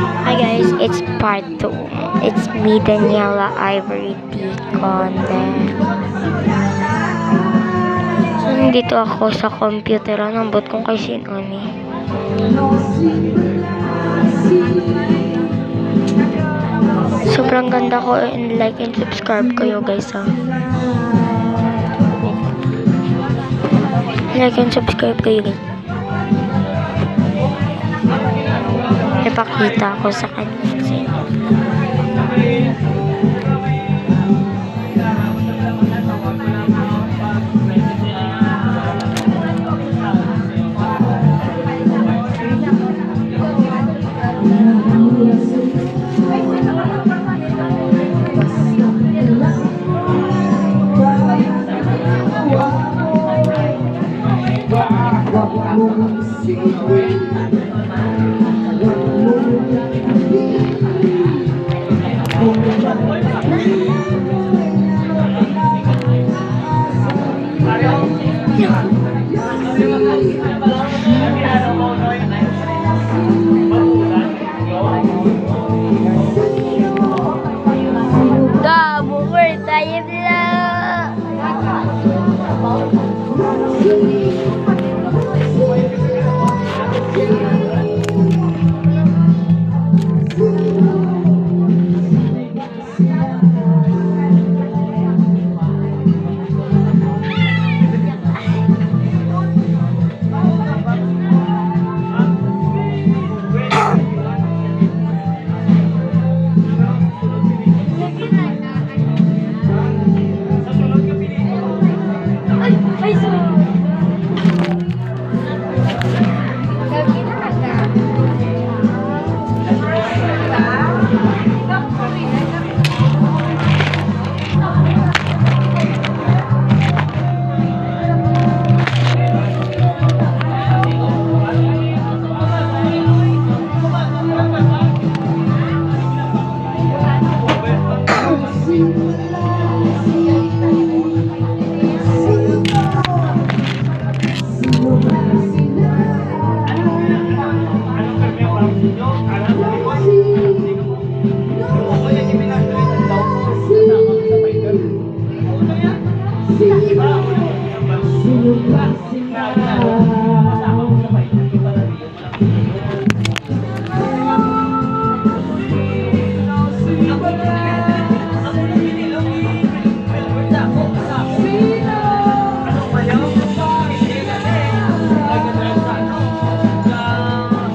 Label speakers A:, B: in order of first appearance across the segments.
A: Hi guys, it's part 2. It's me, Daniela Ivory T. Conde. So, nandito ako sa computer. Nambot kong kay Sinoni. Sobrang ganda ko, and like and subscribe kayo guys ha. Like and subscribe kayo guys. Ipakita ko sa kanya.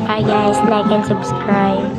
A: Bye guys, like and subscribe.